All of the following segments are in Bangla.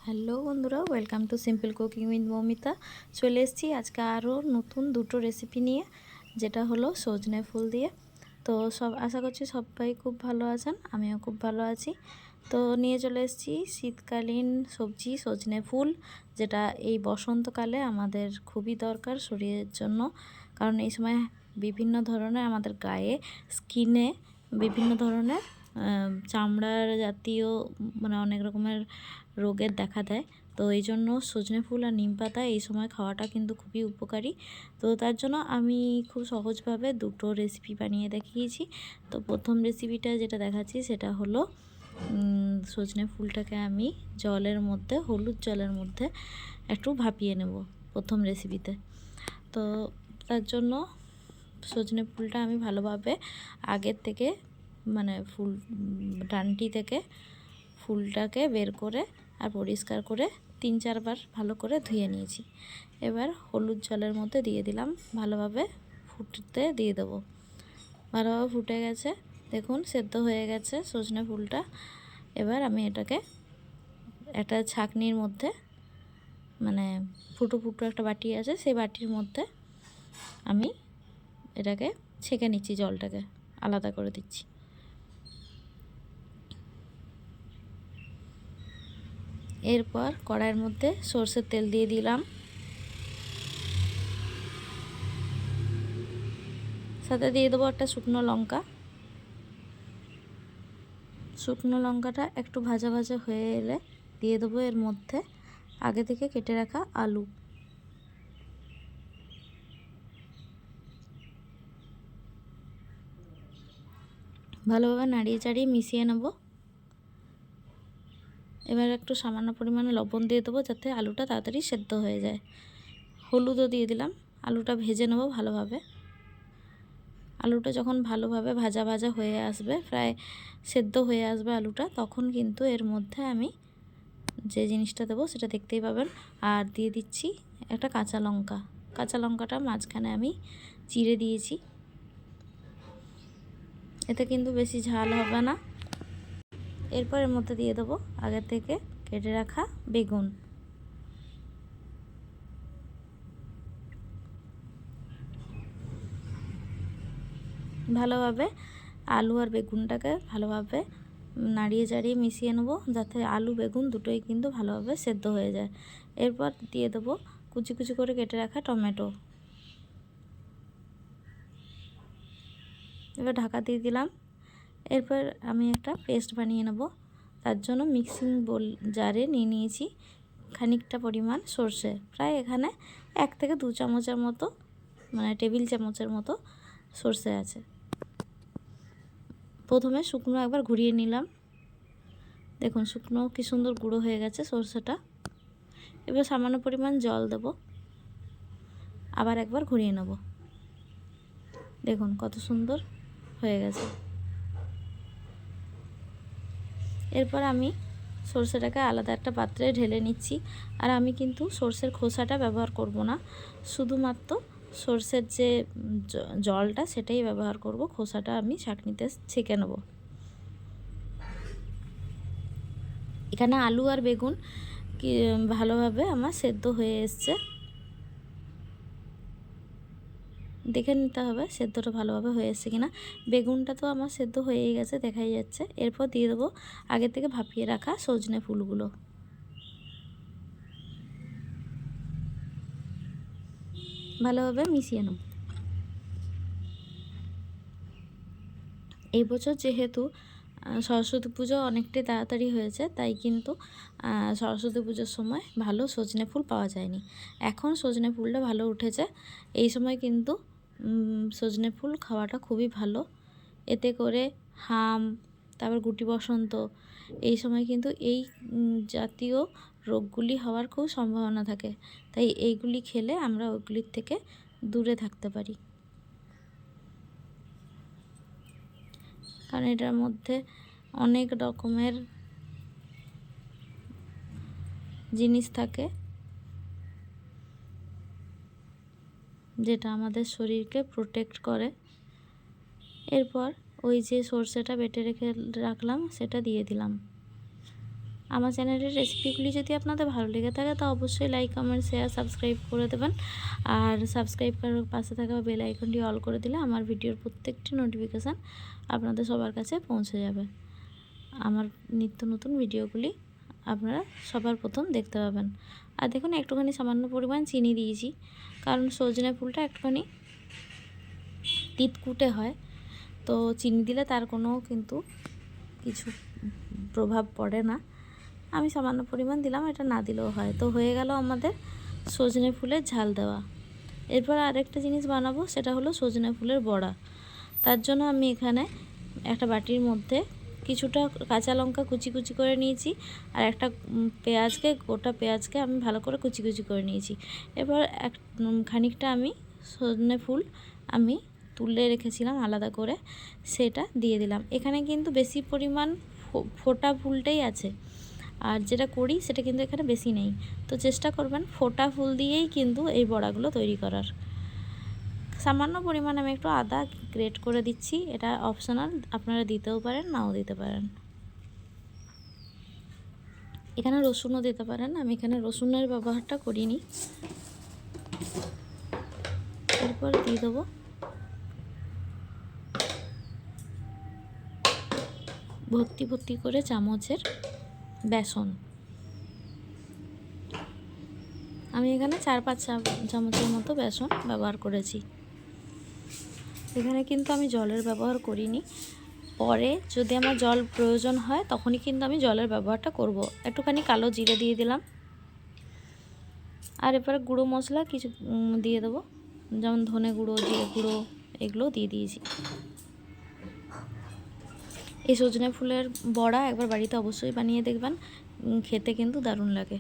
হ্যালো বন্ধুরা, welcome to simple cooking with Moumita. চলে এসেছি আজকে আরও নতুন দুটো রেসিপি নিয়ে, যেটা হলো সজনে ফুল দিয়ে। তো আশা করছি সবাই খুব ভালো আছেন, আমিও খুব ভালো আছি। তো নিয়ে চলে এসেছি শীতকালীন সবজি সজনে ফুল, যেটা এই বসন্তকালে আমাদের খুবই দরকার শরীরের জন্য। কারণ এই সময় বিভিন্ন ধরনের আমাদের গায়ে স্কিনে বিভিন্ন ধরনের চামড়ার জাতীয় মানে অনেক রকমের রোগের দেখা দেয়। তো এই জন্য সজনে ফুল আর নিম পাতা এই সময় খাওয়াটা কিন্তু খুবই উপকারী। তো তার জন্য আমি খুব সহজভাবে দুটো রেসিপি বানিয়ে দেখিয়েছি। তো প্রথম রেসিপিটা যেটা দেখাচ্ছি সেটা হলো সজনে ফুলটাকে আমি জলের মধ্যে, হলুদ জলের মধ্যে একটু ভাপিয়ে নেব প্রথম রেসিপিতে। তো তার জন্য সজনে ফুলটা আমি ভালোভাবে আগের থেকে মানে ফুল ডানটি থেকে ফুলটাকে বের করে আর পরিষ্কার করে 3-4 বার ভালো করে ধুয়ে নিয়েছি। এবার হলুদ জলের মধ্যে দিয়ে দিলাম, ভালোভাবে ফুটতে দিয়ে দেবো। ভালোভাবে ফুটে গেছে, দেখুন সেদ্ধ হয়ে গেছে সজনে ফুলটা। এবার আমি এটাকে একটা ছাঁকনির মধ্যে, মানে ফুটো ফুটো একটা বাটি আছে, সেই বাটির মধ্যে আমি এটাকে ছেঁকে নিচ্ছি, জলটাকে আলাদা করে দিচ্ছি। এরপর কড়াইয়ের মধ্যে সরষের তেল দিয়ে দিলাম, সাথে দিয়ে দেবো একটা শুকনো লঙ্কা। শুকনো লঙ্কাটা একটু ভাজা ভাজা হয়ে এলে দিয়ে দেবো এর মধ্যে আগে থেকে কেটে রাখা আলু। ভালোভাবে নাড়িয়ে চাড়িয়ে মিশিয়ে নেব। এবার একটু সামান্য পরিমাণে লবণ দিয়ে দেবো যাতে আলুটা তাড়াতাড়ি সেদ্ধ হয়ে যায়। হলুদও দিয়ে দিলাম। আলুটা ভেজে নেব ভালোভাবে। আলুটা যখন ভালোভাবে ভাজা ভাজা হয়ে আসবে, প্রায় সেদ্ধ হয়ে আসবে আলুটা, তখন কিন্তু এর মধ্যে আমি যে জিনিসটা দেবো সেটা দেখতেই পাবেন। আর দিয়ে দিচ্ছি একটা কাঁচা লঙ্কা। কাঁচা লঙ্কাটা মাঝখানে আমি চিড়ে দিয়েছি, এতে কিন্তু বেশি ঝাল হবে না। এরপর এর মধ্যে দিয়ে দেবো আগে থেকে কেটে রাখা বেগুন। ভালোভাবে আলু আর বেগুনটাকে ভালোভাবে নাড়িয়ে চাড়িয়ে মিশিয়ে নেব, যাতে আলু বেগুন দুটোই কিন্তু ভালোভাবে সেদ্ধ হয়ে যায়। এরপর দিয়ে দেবো কুচি কুচি করে কেটে রাখা টমেটো। এবার ঢাকা দিয়ে দিলাম। এরপর আমি একটা পেস্ট বানিয়ে নেব। তার জন্য মিক্সিং বোল জারে নিয়ে নিয়েছি খানিকটা পরিমাণ সর্ষে, প্রায় এখানে 1 থেকে 2 চামচের মতো, মানে টেবিল চামচের মতো সর্ষে আছে। প্রথমে শুকনো একবার ঘুরিয়ে নিলাম, দেখুন শুকনো কি সুন্দর গুঁড়ো হয়ে গেছে সর্ষেটা। এবার সামান্য পরিমাণ জল দেব, আবার একবার ঘুরিয়ে নেব, দেখুন কত সুন্দর হয়ে গেছে। এরপর আমি সর্ষেটাকে আলাদা একটা পাত্রে ঢেলে নিচ্ছি। আর আমি কিন্তু সর্ষের খোসাটা ব্যবহার করব না, শুধুমাত্র সর্ষের যে জলটা সেটাই ব্যবহার করব। খোসাটা আমি ছাঁকনিতে ছেঁকে নেব। এখানে আলু আর বেগুন কি ভালোভাবে আমার সেদ্ধ হয়ে এসছে, দেখে নিতে হবে সেদ্ধটা ভালোভাবে হয়ে এসছে কিনা। বেগুনটা তো আমার সেদ্ধ হয়েই গেছে, দেখাই যাচ্ছে। এরপর দিয়ে দেবো আগে থেকে ভাপিয়ে রাখা সজনে ফুলগুলো। ভালোভাবে মিশিয়ে নেব। এই বছর যেহেতু সরস্বতী পুজো অনেকটাই তাড়াতাড়ি হয়েছে, তাই কিন্তু সরস্বতী পুজোর সময় ভালো সজনে ফুল পাওয়া যায়নি। এখন সজনে ফুলটা ভালো উঠেছে। এই সময় কিন্তু সজনে ফুল খাওয়াটা খুবই ভালো। এতে করে হাম, তারপর গুটি বসন্ত, এই সময় কিন্তু এই জাতীয় রোগগুলি হওয়ার খুব সম্ভাবনা থাকে। তাই এইগুলি খেলে আমরা ওইগুলির থেকে দূরে থাকতে পারি। কারণ এটার মধ্যে অনেক রকমের জিনিস থাকে, যেটা আমাদের শরীরকে প্রোটেক্ট করে। এরপর ওই যে সর্ষেটা বেটে রেখে রাখলাম সেটা দিয়ে দিলাম। আমার চ্যানেলের রেসিপিগুলি যদি আপনাদের ভালো লেগে থাকে তো অবশ্যই লাইক, কমেন্ট, শেয়ার, সাবস্ক্রাইব করে দেবেন। আর সাবস্ক্রাইব করার পাশে থাকা বেল আইকনটি অল করে দিলে আমার ভিডিওর প্রত্যেকটি নোটিফিকেশান আপনাদের সবার কাছে পৌঁছে যাবে। আমার নিত্য নতুন ভিডিওগুলি আপনারা সবার প্রথম দেখতে পাবেন। আর দেখুন একটুখানি সামান্য পরিমাণ চিনি দিয়েছি, কারণ সজনে ফুলটা একটুখানি তিতকুটে হয়, তো চিনি দিলে তার কোনো কিন্তু কিছু প্রভাব পড়ে না। আমি সামান্য পরিমাণ দিলাম, এটা না দিলেও হয়। তো হয়ে গেল আমাদের সজনে ফুলের ঝাল দেওয়া। এরপর আরেকটা জিনিস বানাবো, সেটা হলো সজনে ফুলের বড়া। তার জন্য আমি এখানে একটা বাটির মধ্যে কিছুটা কাঁচা লঙ্কা কুচি কুচি করে নিয়েছি, আর একটা গোটা পেঁয়াজকে আমি ভালো করে কুচি কুচি করে নিয়েছি। এবার খানিকটা আমি সজনে ফুল আমি তুলে রেখেছিলাম আলাদা করে, সেটা দিয়ে দিলাম। এখানে কিন্তু বেশি পরিমাণ ফোটা ফুলটাই আছে, আর যেটা করি সেটা কিন্তু এখানে বেশি নেই। তো চেষ্টা করবেন ফোটা ফুল দিয়েই কিন্তু এই বড়াগুলো তৈরি করার। সামান্য পরিমাণ আমি একটু আদা গ্রেট করে দিচ্ছি, এটা অপশনাল, আপনারা দিতেও পারেন নাও দিতে পারেন। এখানে রসুনও দিতে পারেন, আমি এখানে রসুনের ব্যবহারটা করিনি। এরপর দিয়ে দেবো ভর্তি ভর্তি করে চামচের বেসন। আমি এখানে 4-5 চামচের মতো বেসন ব্যবহার করেছি। এখানে কিন্তু আমি জলের ব্যবহার করিনি, পরে যদি আমার জল প্রয়োজন হয় তখনই কিন্তু আমি জলের ব্যবহারটা করব। একটুখানি কালো জিরে দিয়ে দিলাম, আর এরপরে গুঁড়ো মশলা কিছু দিয়ে দেবো, যেমন ধনে গুঁড়ো, জিরে গুঁড়ো, এগুলো দিয়ে দিয়েছি। এই সজনে ফুলের বড়া একবার বাড়িতে অবশ্যই বানিয়ে দেখবেন, খেতে কিন্তু দারুণ লাগে।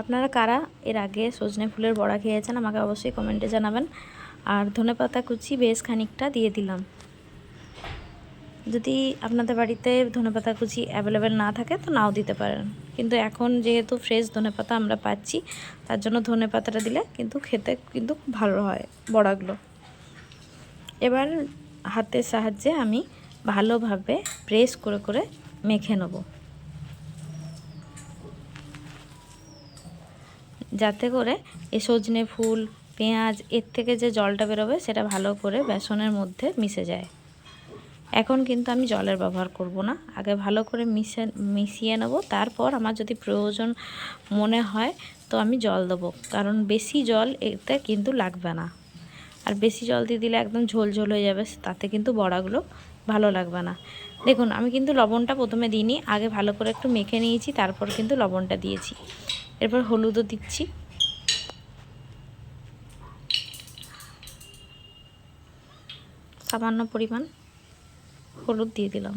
আপনারা কারা এর আগে সজনে ফুলের বড়া খেয়েছেন আমাকে অবশ্যই কমেন্টে জানাবেন। আর ধনেপাতা কুচি বেশ খানিকটা দিয়ে দিলাম। যদি আপনাদের বাড়িতে ধনেপাতা কুচি অ্যাভেলেবেল না থাকে তো নাও দিতে পারেন, কিন্তু এখন যেহেতু ফ্রেশ ধনেপাতা আমরা পাচ্ছি, তার জন্য ধনেপাতাটা দিলে কিন্তু খেতে কিন্তু ভালো হয় বড়াগুলো। এবার হাতের সাহায্যে আমি ভালোভাবে প্রেস করে করে মেখে নেব, যাতে করে এই সজনে ফুল, পেঁয়াজ, এর থেকে যে জলটা বেরোবে সেটা ভালো করে বেসনের মধ্যে মিশে যায়। এখন কিন্তু আমি জলের ব্যবহার করব না, আগে ভালো করে মিশিয়ে নেব। তারপর আমার যদি প্রয়োজন মনে হয় তো আমি জল দেবো, কারণ বেশি জল এতে কিন্তু লাগবে না। আর বেশি জল দিয়ে দিলে একদম ঝোল ঝোল হয়ে যাবে, তাতে কিন্তু বড়াগুলো ভালো লাগবে না। দেখুন আমি কিন্তু লবণটা প্রথমে দিইনি, আগে ভালো করে একটু মেখে নিয়েছি, তারপর কিন্তু লবণটা দিয়েছি। এরপর হলুদও দিচ্ছি, সামান্য পরিমাণ হলুদ দিয়ে দিলাম।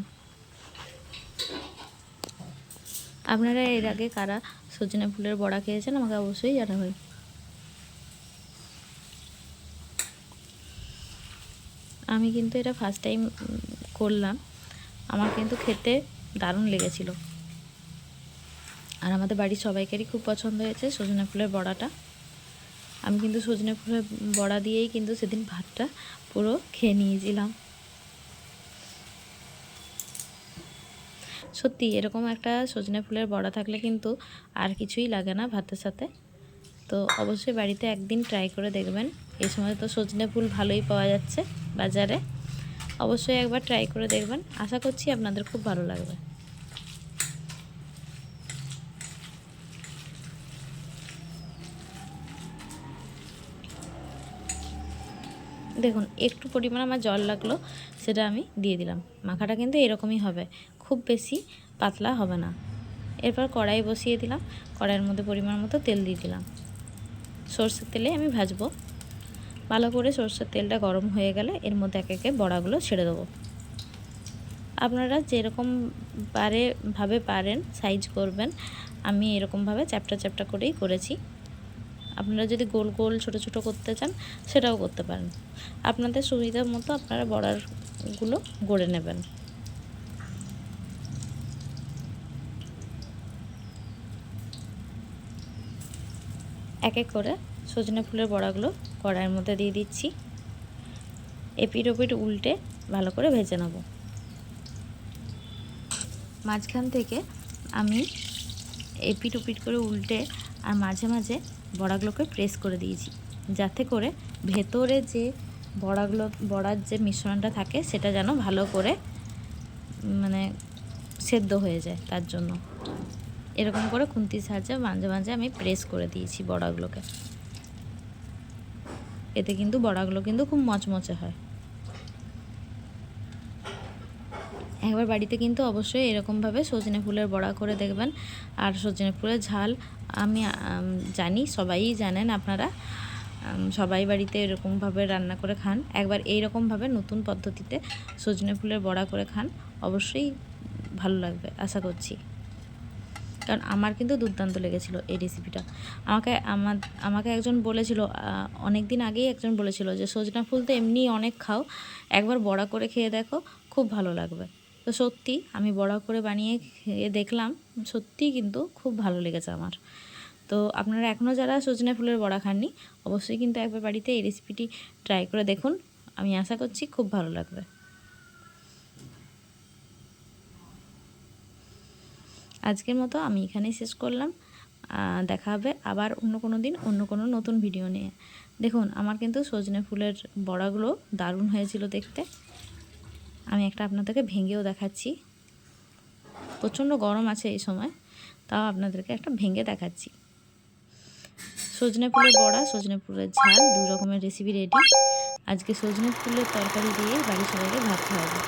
আপনারা এর আগে কারা সজনে ফুলের বড়া খেয়েছেন আমাকে অবশ্যই জানাবেন। আমি কিন্তু এটা ফার্স্ট টাইম করলাম, আমার কিন্তু খেতে দারুণ লেগেছিল, আর আমাদের বাড়ির সবাইকারই খুব পছন্দ হয়েছে সজনে ফুলের বড়াটা। আমি কিন্তু সজনে ফুলের বড়া দিয়েই কিন্তু সেদিন ভাতটা পুরো খেয়ে নিয়েছিলাম। সত্যি এরকম একটা সজনে ফুলের বড়া থাকলে কিন্তু আর কিছুই লাগে না ভাতের সাথে। তো অবশ্যই বাড়িতে একদিন ট্রাই করে দেখবেন। এই সময় তো সজনে ফুল ভালোই পাওয়া যাচ্ছে বাজারে, অবশ্যই একবার ট্রাই করে দেখবেন, আশা করছি আপনাদের খুব ভালো লাগবে। দেখুন একটু পরিমাণ আমার জল লাগলো, সেটা আমি দিয়ে দিলাম। মাখাটা কিন্তু এরকমই হবে, খুব বেশি পাতলা হবে না। এরপর কড়াই বসিয়ে দিলাম, কড়াইয়ের মধ্যে পরিমাণ মতো তেল দিয়ে দিলাম। সরষের তেলে আমি ভাজবো। ভালো করে সরষের তেলটা গরম হয়ে গেলে এর মধ্যে একে একে বড়াগুলো ছেড়ে দেবো। আপনারা যেরকম ভাবে পারেন সাইজ করবেন, আমি এরকমভাবে চ্যাপটা চ্যাপটা করেই করেছি। আপনারা যদি গোল গোল ছোট ছোট করতে চান সেটাও করতে পারেন, আপনাদের সুবিধা মতো আপনারা বড়াগুলো গড়ে নেবেন। এক এক করে সজনে ফুলের বড়াগুলো কড়াইয়ের মধ্যে দিয়ে দিচ্ছি, এপিট ওপিট উল্টে ভালো করে ভেজে নেব। মাঝখান থেকে আমি এপিট ওপিট করে উল্টে আর মাঝে মাঝে বড়াগুলোকে প্রেস করে দিয়েছি, যাতে করে ভেতরে যে বড়ার যে মিশ্রণটা থাকে সেটা যেন ভালো করে মানে সেদ্ধ হয়ে যায়। তার জন্য এরকম করে খুন্তির সাহায্যে মাঝে মাঝে আমি প্রেস করে দিয়েছি বড়াগুলোকে। এতে কিন্তু বড়াগুলো কিন্তু খুব মচমচে হয়। একবার বাড়িতে কিন্তু অবশ্যই এরকমভাবে সজনে ফুলের বড়া করে দেখবেন। আর সজনে ফুলের ঝাল আমি জানি সবাই জানেন, আপনারা সবাই বাড়িতে এরকমভাবে রান্না করে খান। একবার এইরকমভাবে নতুন পদ্ধতিতে সজনে ফুলের বড়া করে খান, অবশ্যই ভালো লাগবে আশা করছি। কারণ আমার কিন্তু দুর্দান্ত লেগেছিল এই রেসিপিটা। আমাকে একজন বলেছিল, অনেক দিন আগেই একজন বলেছিল যে সজনা ফুল তো এমনি অনেক খাও, একবার বড়া করে খেয়ে দেখো, খুব ভালো লাগবে। তো সত্যি আমি বড়া করে বানিয়ে খেয়ে দেখলাম, সত্যিই কিন্তু খুব ভালো লেগেছে আমার। তো আপনারা এখনও যারা সজনে ফুলের বড়া খাননি, অবশ্যই কিন্তু একবার বাড়িতে এই রেসিপিটি ট্রাই করে দেখুন। আমি আশা করছি খুব ভালো লাগবে। আজকের মতো আমি এখানেই শেষ করলাম। দেখা হবে আবার অন্য কোনো দিন অন্য কোনো নতুন ভিডিও নিয়ে। দেখুন আমার কিন্তু সজনে ফুলের বড়াগুলো দারুণ হয়েছিল দেখতে। আমি একটা আপনাদেরকে ভেঙেও দেখাচ্ছি। প্রচণ্ড গরম আছে এই সময়, তাও আপনাদেরকে একটা ভেঙে দেখাচ্ছি। সজনে ফুলের বড়া, সজনে ফুলের ঝাল, 2 রকমের রেসিপি রেডি। আজকে সজনে ফুলের তরকারি দিয়ে বাড়ির সবাইকে ভাত খাওয়াবো।